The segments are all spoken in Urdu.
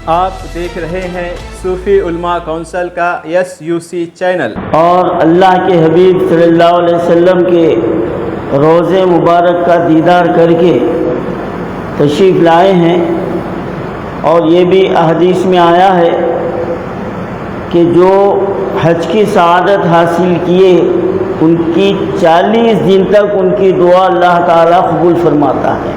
آپ دیکھ رہے ہیں صوفی علماء کونسل کا SUC چینل۔ اور اللہ کے حبیب صلی اللہ علیہ وسلم کے روضے مبارک کا دیدار کر کے تشریف لائے ہیں، اور یہ بھی احادیث میں آیا ہے کہ جو حج کی سعادت حاصل کیے ان کی 40 دن تک ان کی دعا اللہ تعالیٰ قبول فرماتا ہے۔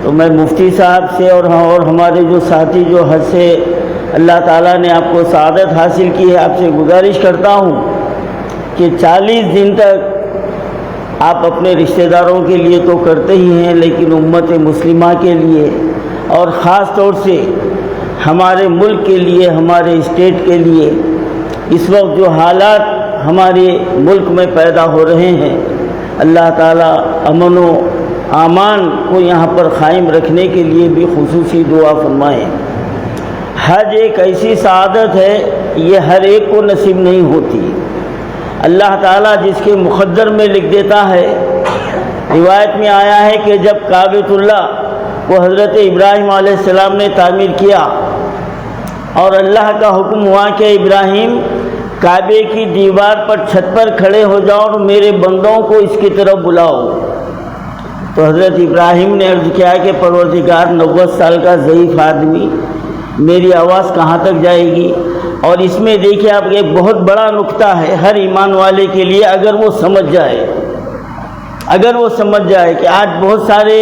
تو میں مفتی صاحب سے اور ہمارے جو ساتھی جو حج سے اللہ تعالیٰ نے آپ کو سعادت حاصل کی ہے، آپ سے گزارش کرتا ہوں کہ 40 دن تک آپ اپنے رشتہ داروں کے لیے تو کرتے ہی ہیں، لیکن امت مسلمہ کے لیے اور خاص طور سے ہمارے ملک کے لیے، ہمارے اسٹیٹ کے لیے اس وقت جو حالات ہمارے ملک میں پیدا ہو رہے ہیں، اللہ تعالیٰ امن و امان کو یہاں پر قائم رکھنے کے لیے بھی خصوصی دعا فرمائیں۔ حج ایک ایسی سعادت ہے، یہ ہر ایک کو نصیب نہیں ہوتی۔ اللہ تعالیٰ جس کے مقدر میں لکھ دیتا ہے۔ روایت میں آیا ہے کہ جب کعبۃ اللہ کو حضرت ابراہیم علیہ السلام نے تعمیر کیا اور اللہ کا حکم ہوا کہ ابراہیم کعبے کی دیوار پر چھت پر کھڑے ہو جاؤ اور میرے بندوں کو اس کی طرف بلاؤ، تو حضرت ابراہیم نے عرض کیا کہ پروردگار 90 سال کا ضعیف آدمی، میری آواز کہاں تک جائے گی؟ اور اس میں دیکھیے آپ ایک بہت بڑا نقطہ ہے ہر ایمان والے کے لیے، اگر وہ سمجھ جائے کہ آج بہت سارے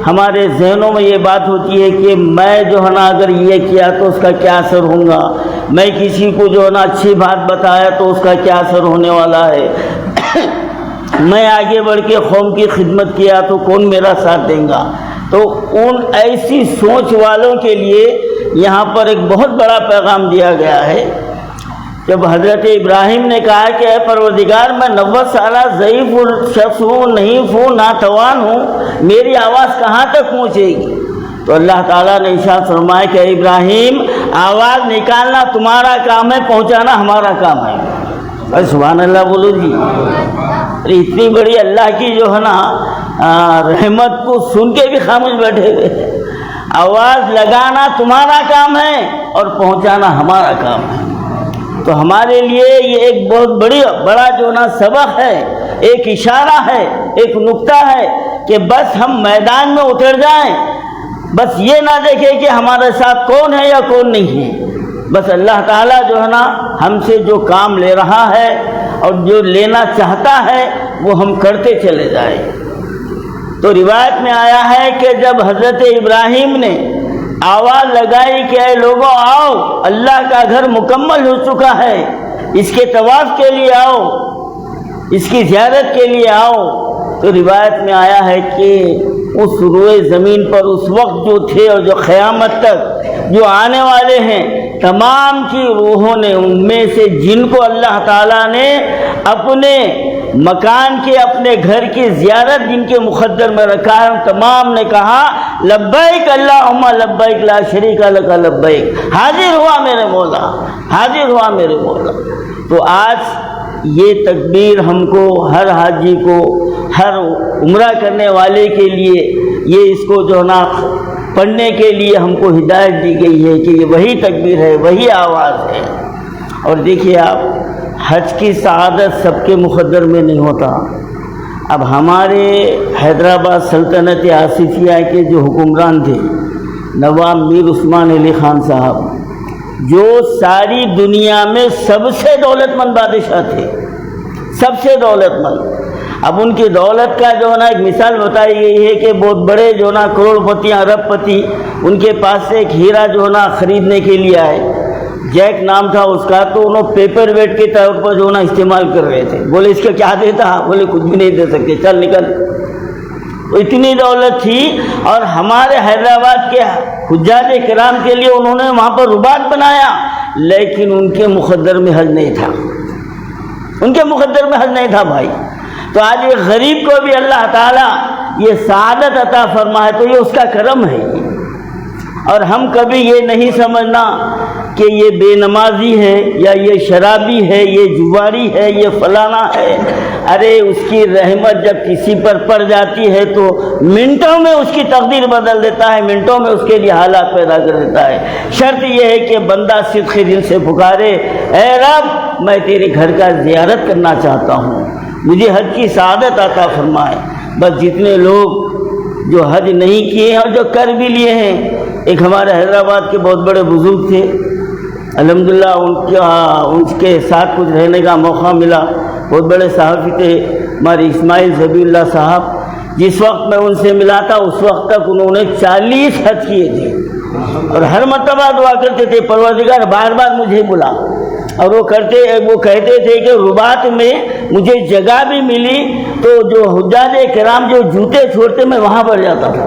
ہمارے ذہنوں میں یہ بات ہوتی ہے کہ میں جو ہے نا اگر یہ کیا تو اس کا کیا اثر ہوگا، میں کسی کو جو ہے نا اچھی بات بتایا تو اس کا کیا اثر ہونے والا ہے، میں آگے بڑھ کے قوم کی خدمت کیا تو کون میرا ساتھ دیں گا۔ تو ان ایسی سوچ والوں کے لیے یہاں پر ایک بہت بڑا پیغام دیا گیا ہے۔ جب حضرت ابراہیم نے کہا کہ اے پروردگار میں 90 سالہ ضعیف شخص ہوں، نہیں ہوں، ناتوان ہوں، میری آواز کہاں تک پہنچے گی؟ تو اللہ تعالیٰ نے ارشاد فرمایا کہ ابراہیم آواز نکالنا تمہارا کام ہے، پہنچانا ہمارا کام ہے۔ اے سبحان اللہ بولو جی۔ اتنی بڑی اللہ کی جو ہے نا رحمت کو سن کے بھی خاموش بیٹھے ہوئے ہیں۔ آواز لگانا تمہارا کام ہے اور پہنچانا ہمارا کام ہے۔ تو ہمارے لیے یہ ایک بہت بڑا جو نا سبق ہے، ایک اشارہ ہے، ایک نقطہ ہے کہ بس ہم میدان میں اتر جائیں، بس یہ نہ دیکھیں کہ ہمارے ساتھ کون ہے یا کون نہیں ہے، بس اللہ تعالیٰ جو ہے نا ہم سے جو کام لے رہا ہے اور جو لینا چاہتا ہے وہ ہم کرتے چلے جائیں۔ تو روایت میں آیا ہے کہ جب حضرت ابراہیم نے آواز لگائی کہ اے لوگوں آؤ، اللہ کا گھر مکمل ہو چکا ہے، اس کے طواف کے لیے آؤ، اس کی زیارت کے لیے آؤ، تو روایت میں آیا ہے کہ اس روئے زمین پر اس وقت جو تھے اور جو قیامت تک جو آنے والے ہیں تمام کی روحوں نے، ان میں سے جن کو اللہ تعالیٰ نے اپنے مکان کے اپنے گھر کی زیارت جن کے مقدر میں رکھا ہے، تمام نے کہا لبیک اللہم لبیک لا شریک لک لبیک، حاضر ہوا میرے مولا، حاضر ہوا میرے مولا۔ تو آج یہ تکبیر ہم کو، ہر حاجی کو، ہر عمرہ کرنے والے کے لیے یہ اس کو جو ہے نا پڑھنے کے لیے ہم کو ہدایت دی گئی ہے کہ یہ وہی تکبیر ہے، وہی آواز ہے۔ اور دیکھیے آپ، حج کی سعادت سب کے مقدر میں نہیں ہوتا۔ اب ہمارے حیدرآباد سلطنت آصفیہ کے جو حکمران تھے نواب میر عثمان علی خان صاحب، جو ساری دنیا میں سب سے دولت مند بادشاہ تھے، سب سے دولت مند۔ اب ان کی دولت کا جو ہے نا ایک مثال بتائی گئی ہے کہ بہت بڑے جو ہے نا کروڑ پتی، ارب پتی ان کے پاس سے ایک ہیرا جو ہے نا خریدنے کے لیے آئے، جیک نام تھا اس کا، تو انہوں پیپر ویٹ کے طور پر جو ہے نا استعمال کر رہے تھے۔ بولے اس کا کیا دیتا؟ بولے کچھ بھی نہیں دے سکتے، چل نکل۔ تو اتنی دولت تھی، اور ہمارے حیدرآباد کے حجاج کرام کے لیے انہوں نے وہاں پر رباط بنایا، لیکن ان کے مقدر میں حج نہیں تھا، ان کے مقدر میں حج نہیں تھا بھائی۔ تو آج ایک غریب کو بھی اللہ تعالیٰ یہ سعادت عطا فرمائے تو یہ اس کا کرم ہے۔ اور ہم کبھی یہ نہیں سمجھنا کہ کہ یہ بے نمازی ہے یا یہ شرابی ہے، یہ جواری ہے، یہ فلانا ہے، ارے اس کی رحمت جب کسی پر پڑ جاتی ہے تو منٹوں میں اس کی تقدیر بدل دیتا ہے، منٹوں میں اس کے لیے حالات پیدا کر دیتا ہے۔ شرط یہ ہے کہ بندہ صدق دل سے پکارے، اے رب میں تیرے گھر کا زیارت کرنا چاہتا ہوں، مجھے حج کی سعادت عطا فرمائے۔ بس جتنے لوگ جو حج نہیں کیے ہیں اور جو کر بھی لیے ہیں، ایک ہمارے حیدرآباد کے بہت بڑے بزرگ تھے، الحمدللہ ان کے ساتھ کچھ رہنے کا موقع ملا، بہت بڑے صحافی تھے ہمارے اسماعیل ذبیح اللہ صاحب۔ جس وقت میں ان سے ملا تھا اس وقت تک انہوں نے 40 حج کیے تھے، اور ہر مرتبہ دعا کرتے تھے پروردگار بار بار مجھے بلا، اور وہ کہتے تھے کہ رباط میں مجھے جگہ بھی ملی تو جو حجاج کرام جو جوتے چھوڑتے میں وہاں پر جاتا تھا،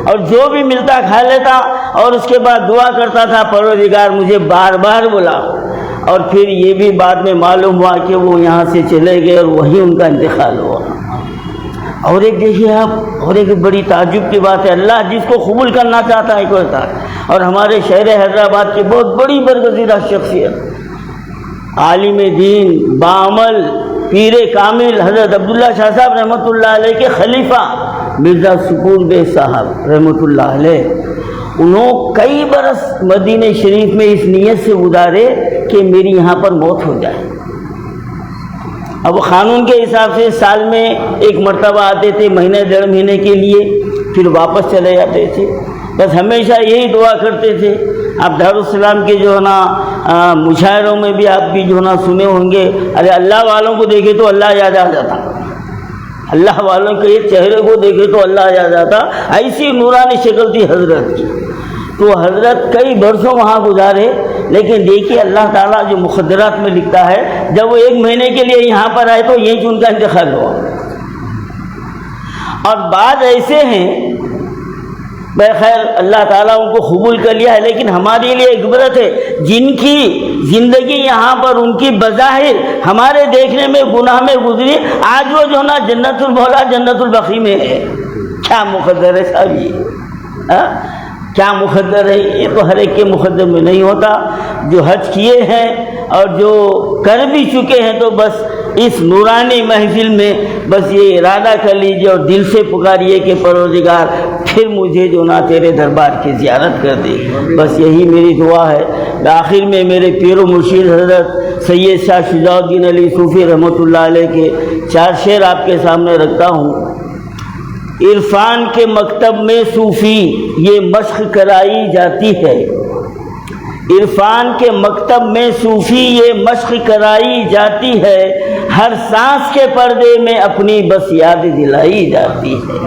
اور جو بھی ملتا کھا لیتا، اور اس کے بعد دعا کرتا تھا پروردگار مجھے بار بار بلا۔ اور پھر یہ بھی بعد میں معلوم ہوا کہ وہ یہاں سے چلے گئے اور وہیں ان کا انتقال ہوا۔ اور ایک دیکھیے آپ، اور ایک بڑی تعجب کی بات ہے، اللہ جس کو قبول کرنا چاہتا ہے کرتا ہے۔ اور ہمارے شہر حیدرآباد کی بہت بڑی برگزیدہ شخصیت، عالم دین، باعمل، پیر کامل حضرت عبداللہ شاہ صاحب رحمۃ اللہ علیہ کے خلیفہ مرزا سکون بے صاحب رحمۃ اللہ علیہ، انہوں کئی برس مدینہ شریف میں اس نیت سے گزارے کہ میری یہاں پر موت ہو جائے۔ اب قانون کے حساب سے سال میں ایک مرتبہ آتے تھے، مہینے 1.5 مہینے کے لیے، پھر واپس چلے جاتے تھے۔ بس ہمیشہ یہی دعا کرتے تھے۔ آپ دارالسلام کے جو ہے نا مشاعروں میں بھی آپ بھی جو ہے نا سنے ہوں گے، ارے اللہ والوں کو دیکھے تو اللہ یاد آ جاتا، اللہ والوں کے چہرے کو دیکھے تو اللہ یاد آتا، ایسی نورانی شکل تھی حضرت کی۔ تو حضرت کئی برسوں وہاں گزارے، لیکن دیکھیے اللہ تعالیٰ جو مقدرات میں لکھتا ہے، جب وہ 1 مہینے کے لیے یہاں پر آئے تو یہیں ان کا انتقال ہوا۔ اور بعض ایسے ہیں، بخیر اللہ تعالیٰ ان کو قبول کر لیا ہے، لیکن ہمارے لیے عبرت ہے، جن کی زندگی یہاں پر ان کی بظاہر ہمارے دیکھنے میں گناہ میں گزری، آج وہ جو ہے نا جنت المولا جنت البقیع میں ہے۔ کیا مقدر ہے صاحب، یہ کیا مقدر ہے؟ یہ تو ہر ایک کے مقدر میں نہیں ہوتا۔ جو حج کیے ہیں اور جو کر بھی چکے ہیں تو بس اس نورانی محفل میں بس یہ ارادہ کر لیجئے اور دل سے پکاریے کہ پروردگار پھر مجھے جو نا تیرے دربار کی زیارت کر دے۔ بس یہی میری دعا ہے۔ آخر میں میرے پیر و مرشد حضرت سید شاہ شجاع الدین علی صوفی رحمۃ اللہ علیہ کے 4 شعر آپ کے سامنے رکھتا ہوں۔ عرفان کے مکتب میں صوفی یہ مشق کرائی جاتی ہے، عرفان کے مکتب میں صوفی یہ مشق کرائی جاتی ہے، ہر سانس کے پردے میں اپنی بس یاد دلائی جاتی ہے۔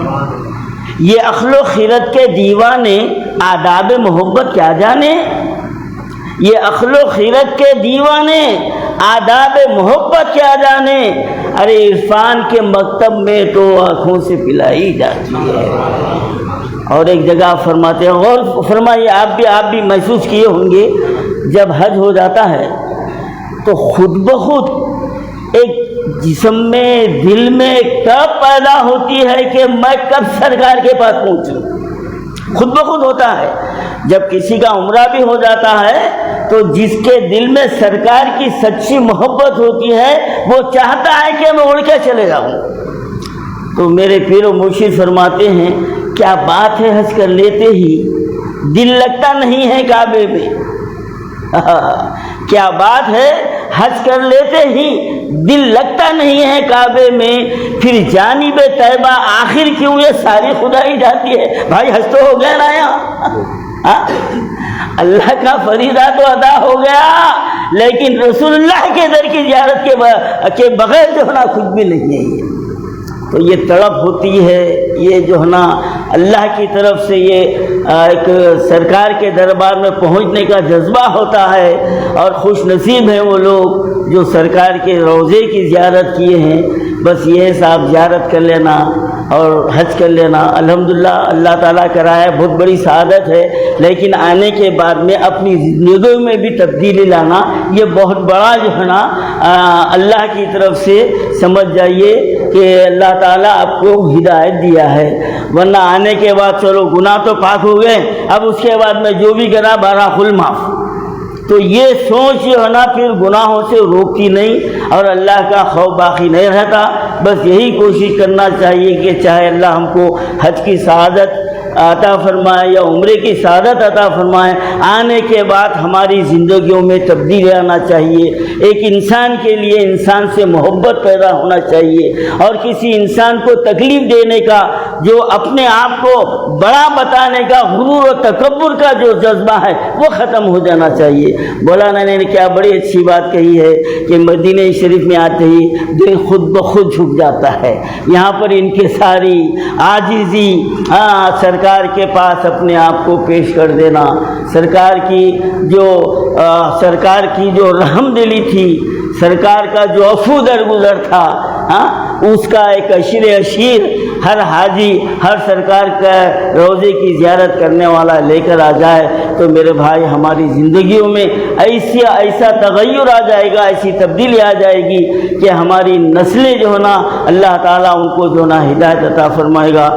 یہ عقل و خرد کے دیوانے آداب محبت کیا جانے، یہ عقل و خرد کے دیوانے آداب محبت کیا جانے، ارے عرفان کے مکتب میں تو آنکھوں سے پلائی جاتی ہے۔ اور ایک جگہ فرماتے ہیں، غور فرمائیے، آپ بھی محسوس کیے ہوں گے، جب حج ہو جاتا ہے تو خود بخود ایک جسم میں دل میں تڑپ پیدا ہوتی ہے کہ میں کب سرکار کے پاس پہنچوں، خود بخود ہوتا ہے۔ جب کسی کا عمرہ بھی ہو جاتا ہے تو جس کے دل میں سرکار کی سچی محبت ہوتی ہے وہ چاہتا ہے کہ میں اڑ کے چلے جاؤں۔ تو میرے پیر و مرشد فرماتے ہیں، کیا بات ہے حج کر لیتے ہی دل لگتا نہیں ہے کعبے میں، کیا بات ہے حج کر لیتے ہی دل لگتا نہیں ہے کعبے میں، پھر جانب طیبہ آخر کیوں یہ ساری خدائی جاتی ہے۔ بھائی حج تو ہو گیا نا یہاں، اللہ کا فریضہ تو ادا ہو گیا، لیکن رسول اللہ کے در کی زیارت کے بغیر جو ہے نا کچھ بھی نہیں ہے یہ۔ تو یہ تڑپ ہوتی ہے، یہ جو ہے نا اللہ کی طرف سے یہ ایک سرکار کے دربار میں پہنچنے کا جذبہ ہوتا ہے، اور خوش نصیب ہیں وہ لوگ جو سرکار کے روضے کی زیارت کیے ہیں۔ بس یہ صاحب زیارت کر لینا اور حج کر لینا الحمدللہ اللہ تعالیٰ کرائے، بہت بڑی سعادت ہے، لیکن آنے کے بعد میں اپنی زندگی میں بھی تبدیلی لانا یہ بہت بڑا جو ہے نا اللہ کی طرف سے سمجھ جائیے کہ اللہ تعالیٰ آپ کو ہدایت دیا ہے، ورنہ آنے کے بعد چلو گناہ تو پاک ہو گئے، اب اس کے بعد میں جو بھی کرا بارہ خل معاف۔ تو یہ سوچ جو ہے نا پھر گناہوں سے روکتی نہیں اور اللہ کا خوف باقی نہیں رہتا۔ بس یہی کوشش کرنا چاہیے کہ چاہے اللہ ہم کو حج کی سعادت عطا فرمائے یا عمرے کی سعادت عطا فرمائے، آنے کے بعد ہماری زندگیوں میں تبدیلی آنا چاہیے۔ ایک انسان کے لیے انسان سے محبت پیدا ہونا چاہیے، اور کسی انسان کو تکلیف دینے کا، جو اپنے آپ کو بڑا بتانے کا، غرور و تکبر کا جو جذبہ ہے وہ ختم ہو جانا چاہیے۔ مولانا نے کیا بڑی اچھی بات کہی ہے کہ مدینہ شریف میں آتے ہی دل خود بخود جھک جاتا ہے۔ یہاں پر ان کے ساری عاجزی، سرکار کے پاس اپنے آپ کو پیش کر دینا، سرکار کی جو رحم دلی تھی، سرکار کا جو عفو درگزر تھا، اس کا ایک اشیر ہر حاجی، ہر سرکار کا روزے کی زیارت کرنے والا لے کر آ جائے تو میرے بھائی ہماری زندگیوں میں ایسا تغیر آ جائے گا، ایسی تبدیلی آ جائے گی کہ ہماری نسلیں جو ہے نا اللہ تعالیٰ ان کو جو نا ہدایت عطا فرمائے گا۔